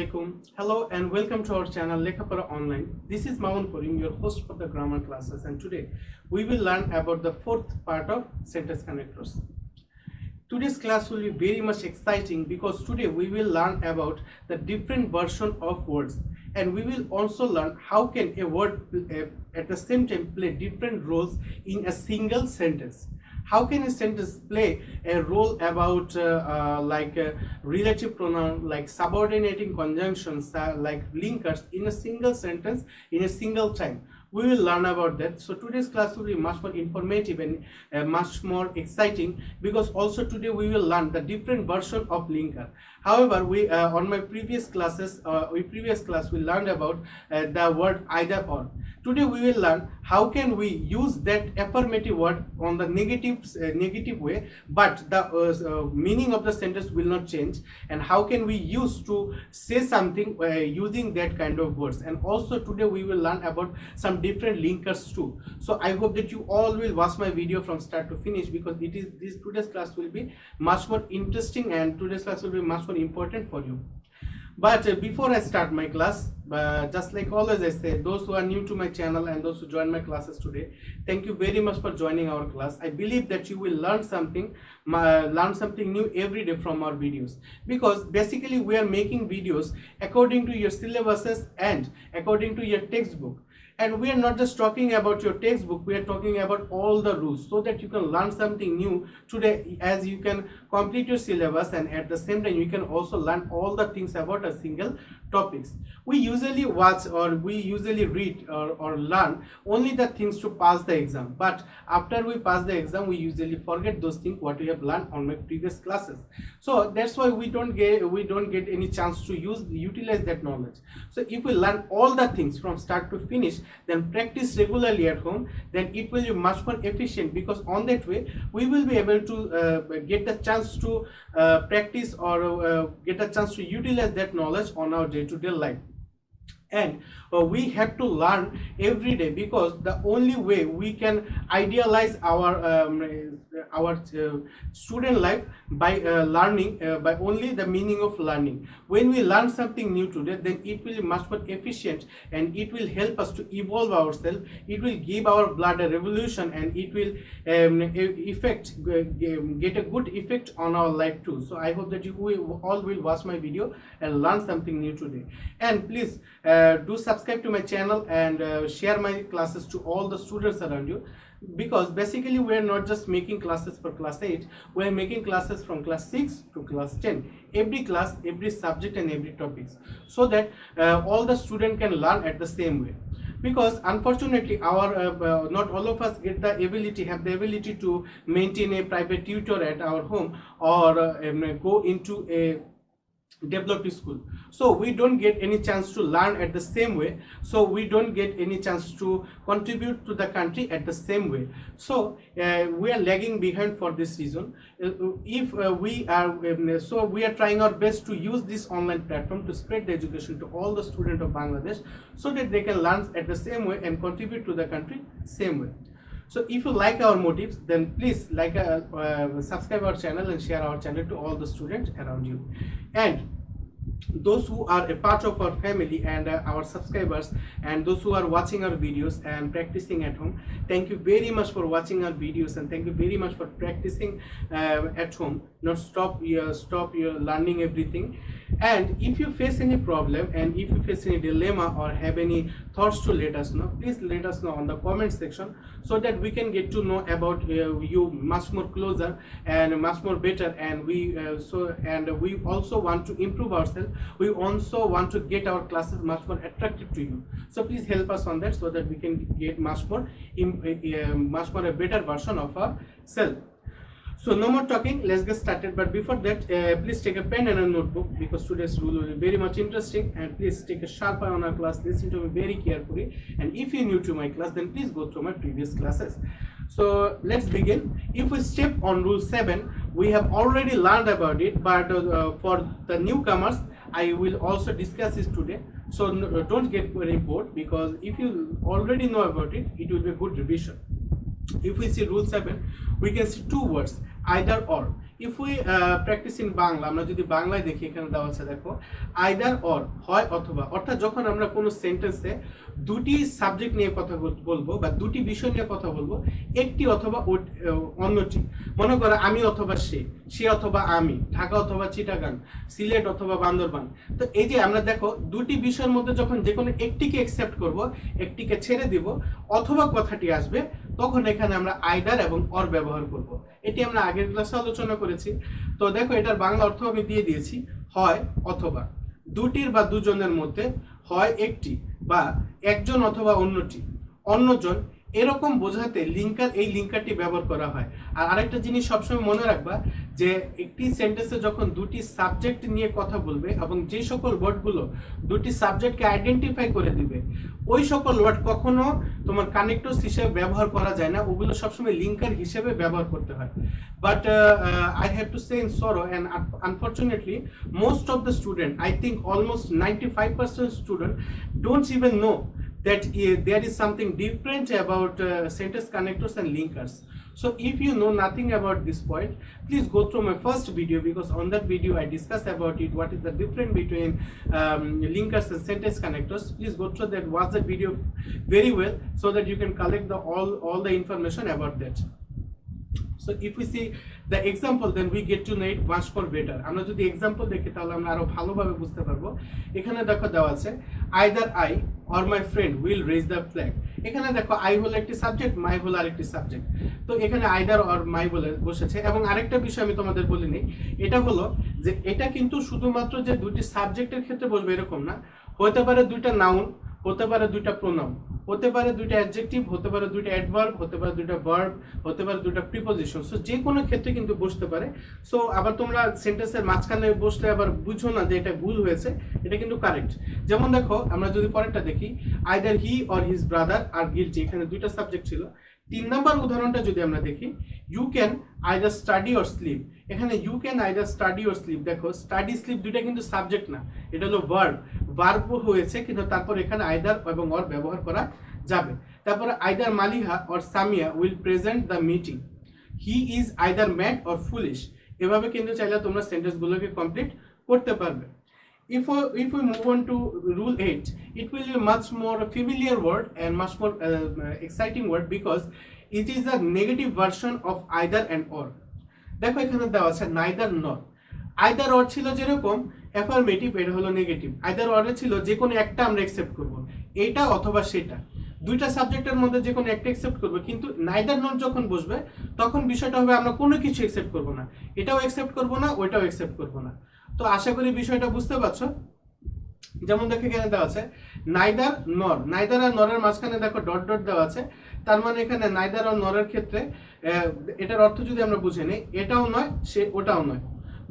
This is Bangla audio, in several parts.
alaikum. Hello and welcome to our channel Lekhapora Online. This is Mamun Karim, your host for the grammar classes, and today we will learn about the fourth part of sentence connectors. Today's class will be very much exciting because today we will learn about the different version of words, and we will also learn how can a word at the same time play different roles in a single sentence. How can a sentence play a role about relative pronoun, like subordinating conjunctions, like linkers in a single sentence in a single time? We will learn about that. So today's class will be much more informative and much more exciting because also today we will learn the different version of linker. However, we on my previous classes, we learned about the word either or. Today we will learn how can we use that affirmative word on the negative way, but the meaning of the sentence will not change, and how can we use to say something using that kind of words. And also today we will learn about some different linkers too. So I hope that you all will watch my video from start to finish because today's class will be much more interesting and today's class will be much more important for you. But before I start my class, just like always I say, those who are new to my channel and those who join my classes today, thank you very much for joining our class. I believe that you will learn something new every day from our videos, because basically we are making videos according to your syllabuses and according to your textbook. And we are not just talking about your textbook, we are talking about all the rules so that you can learn something new today as you can complete your syllabus, and at the same time you can also learn all the things about a single topics. We usually watch or we usually read or learn only the things to pass the exam, but after we pass the exam we usually forget those things what we have learned on my previous classes. So that's why we don't get any chance to utilize that knowledge. So if we learn all the things from start to finish, then practice regularly at home, then it will be much more efficient, because on that way we will be able to get the chance to practice or get a chance to utilize that knowledge on our day-to-day life. And we have to learn every day, because the only way we can idealize our student life by learning by only the meaning of learning. When we learn something new today, then it will be much more efficient and it will help us to evolve ourselves. It will give our blood a revolution, and it will get a good effect on our life too. So I hope that you all will watch my video and learn something new today. And please do subscribe to my channel and share my classes to all the students around you, because basically we are not just making classes for class 8, we are making classes from class 6 to class 10, every class, every subject and every topics, so that all the students can learn at the same way. Because unfortunately our not all of us have the ability to maintain a private tutor at our home or go into a developed school, so we don't get any chance to learn at the same way, so we don't get any chance to contribute to the country at the same way. So we are lagging behind for this reason. We are trying our best to use this online platform to spread the education to all the students of Bangladesh, so that they can learn at the same way and contribute to the country same way. So if you like our motives, then please subscribe our channel and share our channel to all the students around you. And those who are a part of our family and our subscribers, and those who are watching our videos and practicing at home, thank you very much for watching our videos, and thank you very much for practicing at home. Not stop your learning everything. And if you face any problem and if you face any dilemma or have any thoughts to let us know, please let us know on the comment section, so that we can get to know about you much more closer and much more better. And we also want to improve ourselves. We also want to get our classes much more attractive to you. So please help us on that, so that we can get much more a better version of ourselves. So no more talking, let's get started. But before that, please take a pen and a notebook, because today's rule will be very much interesting. And please take a sharp eye on our class, listen to me very carefully. And if you're new to my class, then please go through my previous classes. So let's begin. If we step on rule 7, we have already learned about it, but for the newcomers, I will also discuss this today. So don't get very bored, because if you already know about it, it will be a good revision. If we see rule 7, we can see two words, either or. If we practice in Bangla, আমরা যদি বাংলায় দেখি, এখানে দেওয়া আছে দেখো either or, হয় অথবা। অর্থাৎ যখন আমরা কোনো সেন্টেন্সে দুটি সাবজেক্ট নিয়ে কথা বলবো বা দুটি বিষয় নিয়ে কথা বলবো, একটি অথবা অন্যটি, মনে করো আমি অথবা সে, সে অথবা আমি, ঢাকা অথবা চিটাগাং, সিলেট অথবা বান্দরবান। তো এই যে আমরা দেখো দুটি বিষয়ের মধ্যে যখন যে কোনো একটিকে অ্যাকসেপ্ট করব, একটিকে ছেড়ে দিব, অথবা কথাটি আসবে, তখন এখানে আমরা আইদার এবং অর ব্যবহার করব। এটি আমরা আগের ক্লাসে আলোচনা করেছি। তো দেখো এটার বাংলা অর্থ আমি দিয়ে দিয়েছি, হয় অথবা, দুটির বা দুজনের মধ্যে, হয় একটি বা একজন অথবা অন্যটি, অন্যজন, এরকম বোঝাতে লিঙ্কার, এই লিঙ্কারটি ব্যবহার করা হয়। আর আরেকটা জিনিস সবসময় মনে রাখবা যে একটি সেন্টেন্সে যখন দুটি সাবজেক্ট নিয়ে কথা বলবে এবং যে সকল ওয়ার্ডগুলো দুটি সাবজেক্টকে আইডেন্টিফাই করে দিবে, ওই সকল ওয়ার্ড কখনো তোমার কানেক্টরস হিসেবে ব্যবহার করা যায় না, ওগুলো সবসময় লিঙ্কার হিসেবে ব্যবহার করতে হয়। But I have to say in sorrow and unfortunately most of the student, I think almost 95% student don't even know that there is something different about sentence connectors and linkers. So if you know nothing about this point, please go through my first video, because on that video I discuss about it, what is the difference between linkers and sentence connectors. Please go through that, watch that video very well, so that you can collect all the information about that. So if we see the example, then we get to know it much more better. আমরা যদি এক্সাম্পল দেখি তাহলে আমরা আরো ভালোভাবে বুঝতে পারবো। এখানে দেখো দেওয়া আছে either I or my friend will raise the flag. এখানে দেখো I হলো একটি সাবজেক্ট, my হলো আরেকটি সাবজেক্ট। তো এখানে either or my বলে বসেছে। এবং আরেকটা বিষয় আমি তোমাদের বলি নেই, এটা হলো যে এটা কিন্তু শুধুমাত্র যে দুটি সাবজেক্টের ক্ষেত্রে বসবে এরকম না, হতে পারে দুইটা নাউন, হতে পারে দুইটা প্রোনাউন, হতে পারে দুইটা অ্যাডজেক্টিভ, হতে পারে দুইটা অ্যাডভার্ব, হতে পারে দুইটা ভার্ব, হতে পারে দুইটা প্রিপোজিশন। সো যে কোনো ক্ষেত্রে কিন্তু বসতে পারে। সো আবার তোমরা সেন্টেন্সের মাঝখানে বসলে আবার বুঝো না যে এটা ভুল হয়েছে, এটা কিন্তু কারেক্ট। যেমন দেখো আমরা যদি পরেরটা দেখি, either he or his brother R guilty, এখানে দুইটা সাবজেক্ট ছিল। 3 নম্বর উদাহরণটা যদি আমরা দেখি, you can either study or sleep, এখানে you can either study or sleep, দেখো স্টাডি স্লিপ দুইটা কিন্তু সাবজেক্ট না, এটা হলো ভার্ব হয়েছে, কিন্তু তারপর এখানে আইদার এবং অর ব্যবহার করা যাবে। তারপরে either Maliha or Samia will present the meeting, he is either mad or foolish, এভাবে কিন্তু চাইলে তোমরা সেন্টেন্সগুলোকে কমপ্লিট করতে পারবে। If we move on to rule 8, it will be much more familiar word and much more exciting word, because it is a negative version of either and or. দেখো এখানে দেওয়া আছে neither nor, either or ছিল যেরকম অ্যাফার্মেটিভ, এটা হলো নেগেটিভ। either or ছিল যে কোনো একটা আমরা অ্যাকসেপ্ট করব, এটা অথবা সেটা, দুইটা সাবজেক্টের মধ্যে যে কোনো একটা অ্যাকসেপ্ট করব। কিন্তু neither nor যখন বসবে তখন বিষয়টা হবে আমরা কোনো কিছু অ্যাকসেপ্ট করব না, এটাও অ্যাকসেপ্ট করব না, ওইটাও অ্যাকসেপ্ট করব না। তো আশা করি বিষয়টা বুঝতে পারছো। যেমন দেখো এখানে দেওয়া আছে নাইদার নর, নাইদার আর নরের মাঝখানে দেখো ডট ডট দেওয়া আছে, তার মানে এখানে নাইদার আর নরের ক্ষেত্রে এটার অর্থ যদি আমরা বুঝে নিই, এটাও নয় সে ওটাও নয়,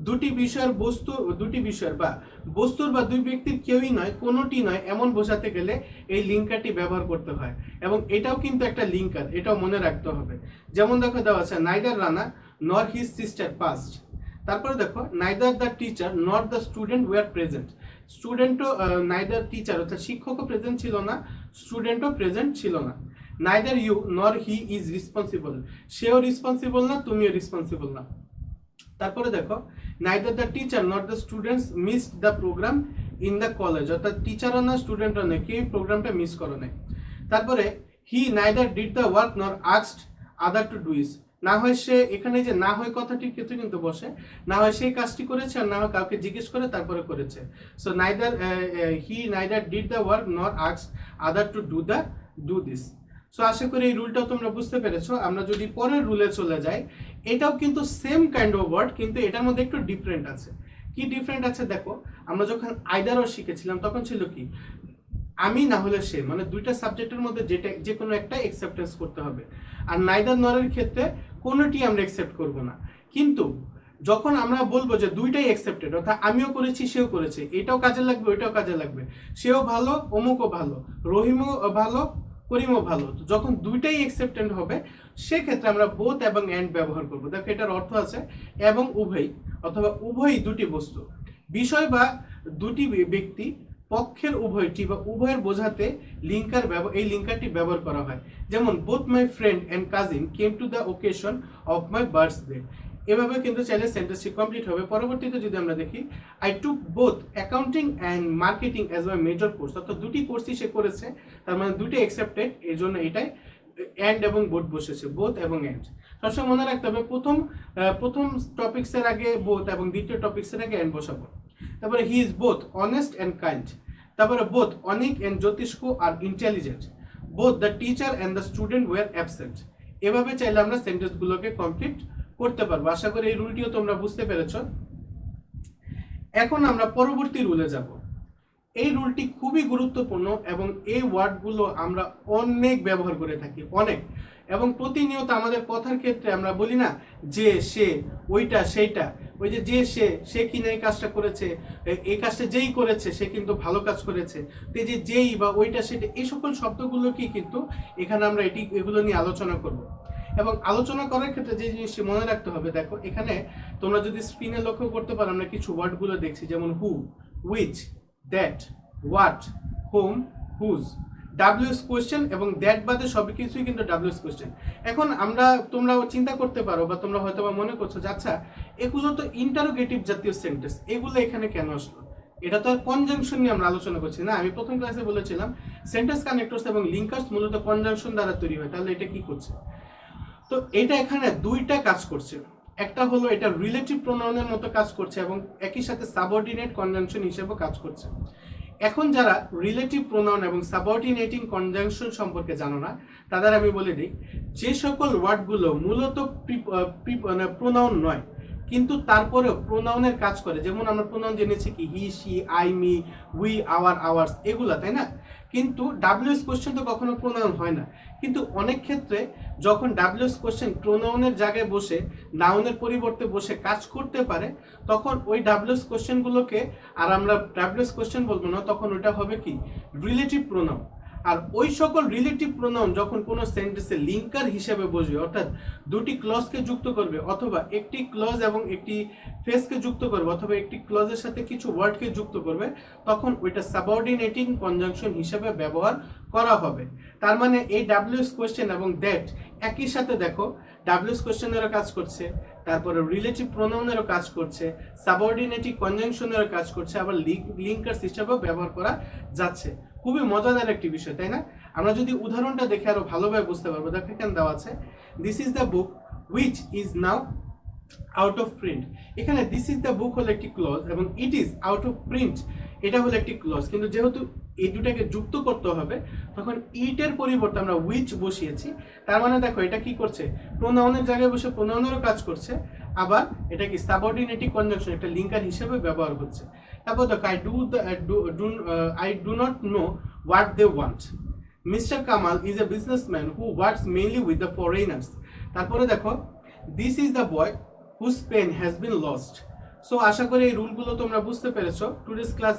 দুটি বিষয়ের বস্তু, দুটি বিষয়ের বা বস্তুর বা দুই ব্যক্তির কেউই নয়, কোনোটি নয়, এমন বোঝাতে গেলে এই লিঙ্কারটি ব্যবহার করতে হয়। এবং এটাও কিন্তু একটা লিঙ্কার, এটাও মনে রাখতে হবে। যেমন দেখো দেওয়া আছে নাইদার রানা নর হিজ সিস্টার পাস্ট, তারপরে দেখো neither the teacher not the student were present, স্টুডেন্টও নাইদার টিচার অর্থাৎ শিক্ষকও প্রেজেন্ট ছিল না, স্টুডেন্টও প্রেজেন্ট ছিল না। Neither you nor he is responsible, সেও রেসপন্সিবল না, তুমিও রেসপন্সিবল না। তারপরে দেখো neither the teacher not the students missed the programme in the college, অর্থাৎ টিচারও না স্টুডেন্টও না, কেউ প্রোগ্রামটা মিস করো নাই। তারপরে হি neither did the work nor asked other to do it, না হয় সে, এখানে যে না হয় কথাটির ক্ষেত্রে কিন্তু বসে, না হয় সেই কাজটি করেছে আর না হয় কাউকে জিজ্ঞেস করে তারপরে করেছে। So neither he neither did the work nor asked other to do this. So আশা করি এই রুলটাও তোমরা বুঝতে পেরেছো। আমরা যদি পরের রুলে চলে যাই, এটাও কিন্তু সেম কাইন্ড অফ ওয়ার্ড, কিন্তু এটার মধ্যে একটু ডিফারেন্ট আছে। কি ডিফারেন্ট আছে দেখো, আমরা যখন আইদার অর শিখেছিলাম তখন ছিল কি আমি না হলে সে, মানে দুইটা সাবজেক্টের মধ্যে যেটা যে কোনো একটা অ্যাকসেপ্টেন্স করতে হবে। আর নাইদার নরের ক্ষেত্রে কোনোটি আমরা অ্যাকসেপ্ট করব না। কিন্তু যখন আমরা বলবো যে দুইটাই অ্যাকসেপ্টেড, অর্থাৎ আমিও করেছি সেও করেছে, এটাও কাজে লাগবে ওইটাও কাজে লাগবে, সেও ভালো অমুকও ভালো, রহিমও ভালো করিমও ভালো, যখন দুইটাই অ্যাকসেপ্টেন্ট হবে সেক্ষেত্রে আমরা বোথ এবং এন্ড ব্যবহার করব। দেখো এটার অর্থ আছে এবং উভয়, অথবা উভয়ই দুটি বস্তু, বিষয় বা দুটি ব্যক্তি পক্ষের উভয়টি বা উভয়ের বোঝাতে এই লিঙ্কারটি ব্যবহার করা হয়। যেমন both my friend and cousin came to the occasion of my birthday. এভাবে কিন্তু চাইলে সেন্টেন্সটি কমপ্লিট হবে। পরবর্তীতে যদি আমরা দেখি, I took both accounting and marketing as my major course, অর্থাৎ দুটি কোর্সই সে করেছে, তার মানে দুটি অ্যাকসেপ্টেড, এর জন্য এটাই অ্যান্ড এবং বোথ বসেছে, বোথ এবং অ্যান্ড। সবসময় মনে রাখতে হবে প্রথম টপিক্সের আগে বোথ এবং দ্বিতীয় টপিক্সের আগে অ্যান্ড বসাবো। তারপরে he is both honest and kind, তারপরে বোথ অনিক অ্যান্ড জ্যোতিষ্ক আর intelligent, both the teacher and the student were absent. এভাবে চাইলে আমরা সেন্টেন্সগুলোকে কমপ্লিট করতে পারবো। আশা করি এই রুলটিও তোমরা বুঝতে পেরেছ। এখন আমরা পরবর্তী রুলে যাব। এই রুলটি খুবই গুরুত্বপূর্ণ এবং এই ওয়ার্ডগুলো আমরা অনেক ব্যবহার করে থাকি, অনেক, এবং প্রতিনিয়ত আমাদের কথার ক্ষেত্রে আমরা বলি না যে, সে, ওইটা, সেইটা, ওই যে সে কিনা এই কাজটা করেছে, এই কাজটা যেই করেছে সে কিন্তু ভালো কাজ করেছে, তো এই যে যেই বা ওইটা সেটা, এই সকল শব্দগুলোকে কিন্তু এখানে আমরা এগুলো নিয়ে আলোচনা করব। এবং আলোচনা করার ক্ষেত্রে যে জিনিসটি মনে রাখতে হবে, দেখো এখানে তোমরা যদি স্ক্রিনে লক্ষ্য করতে পারো, আমরা কিছু ওয়ার্ডগুলো দেখছি, যেমন who, which, that, what, whom, whose, WS question এবং দ্যাট বাদে সব কিছুই কিন্তু ডাব্লিউএস কোয়েশ্চেন। এখন তোমরা চিন্তা করতে পারো বা তোমরা হয়তো বা মনে করছো যে আচ্ছা, এগুলো তো ইন্টারোগেটিভ জাতীয় সেন্টেন্স, এগুলো এখানে কেন আসলো? এটা তো আর কনজাংশন নিয়ে আমরা আলোচনা করছি না। আমি প্রথম ক্লাসে বলেছিলাম সেন্টেন্স কানেক্টরস এবং লিঙ্কার্স মূলত কনজাংশন দ্বারা তৈরি হয়। তাহলে এটা কি করছে? তো এটা এখানে দুইটা কাজ করছে। একটা হলো এটা রিলেটিভ প্রোনাউনের মতো কাজ করছে এবং একই সাথে সাবঅর্ডিনেট কনজাংশন হিসেবে কাজ করছে। এখন যারা রিলেটিভ প্রোনাউন এবং সাবঅর্ডিনেটিং কনজাংশন সম্পর্কে জানো না, তাদের আমি বলে দিই, যে সকল ওয়ার্ডগুলো মূলত প্রোনাউন নয় কিন্তু তারপরেও প্রোনাউনের কাজ করে, যেমন আমরা প্রোনাউন জেনেছি কি he, she, I, me, we, our, ours, এগুলা, তাই না? কিন্তু ডাব্লিউএস কোশ্চেন তো কখনো প্রোনাউন হয় না। কিন্তু অনেক ক্ষেত্রে যখন ডাব্লিউএস কোশ্চেন প্রোনাউনের জায়গায় বসে, নাউনের পরিবর্তে বসে কাজ করতে পারে, তখন ওই ডাব্লিউএস কোশ্চেনগুলোকে আর আমরা ডাব্লিউএস কোশ্চেন বলবো না, তখন ওটা হবে কি রিলেটিভ প্রোনাউন। আর ওই সকল রিলেটিভ প্রোনাউন যখন কোনো সেন্টেন্সে লিঙ্কার হিসেবে বসবে, অর্থাৎ দুটি ক্লজকে যুক্ত করবে, অথবা একটি ক্লজ এবং একটি ফ্রেজকে যুক্ত করবে, অথবা একটি ক্লজের সাথে কিছু ওয়ার্ডকে যুক্ত করবে, তখন ওইটা সাবঅর্ডিনেটিং কনজাংশন হিসেবে ব্যবহার করা হবে। তার মানে এই ডাব্লিউএস কোয়েশ্চেন এবং দ্যাট একই সাথে দেখো ডাব্লিউএস কোয়েশ্চেনেরও কাজ করছে, তারপরে রিলেটিভ প্রোনাউনেরও কাজ করছে, সাবঅর্ডিনেটিং কনজাংশনেরও কাজ করছে, আবার লিঙ্কার্স হিসেবেও ব্যবহার করা যাচ্ছে। খুবই মজাদার একটি বিষয়, তাই না? আমরা যদি উদাহরণটা দেখে আরো ভালোভাবে বুঝতে পারবো। দেখো এখানে দেওয়া আছে, this is the book which is now out of print. এখানে দিস ইজ দ্য বুক হলো একটি ক্লজ এবং it is out of print এটা হলো একটি ক্লজ, কিন্তু যেহেতু এই দুটাকে যুক্ত করতে হবে তখন ইটের পরিবর্তে আমরা উইচ বসিয়েছি। তার মানে দেখো এটা কি করছে, প্রোনাউনের জায়গায় বসে প্রোনাউনেরও কাজ করছে, আবার এটা কি সাবঅর্ডিনেটিং কনজাংশন, একটা লিঙ্কার হিসেবে ব্যবহার হচ্ছে। তারপর দেখো I do not know what they want. Mr. Kamal is a businessman who works mainly with the foreigners. তারপরে দেখো this is the boy whose pen has been lost. So আশা করি এই রুলগুলো তোমরা বুঝতে পেরেছো। Today's class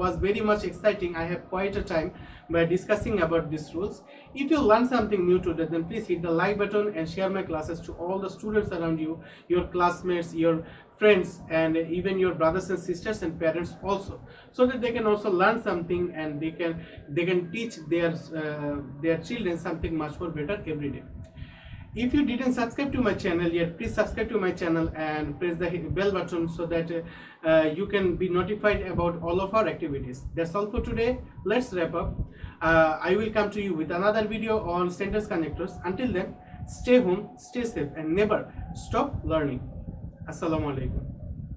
was very much exciting. I have quite a time by discussing about these rules. If you learn something new today, then please hit the like button and share my classes to all the students around you, your classmates, your friends, and even your brothers and sisters and parents also, so that they can also learn something and they can teach their children something much more better every day. If you didn't subscribe to my channel yet, please subscribe to my channel and press the bell button so that you can be notified about all of our activities. That's all for today. Let's wrap up. I will come to you with another video on sentence connectors. Until then, stay home, stay safe, and never stop learning. Assalamu alaikum.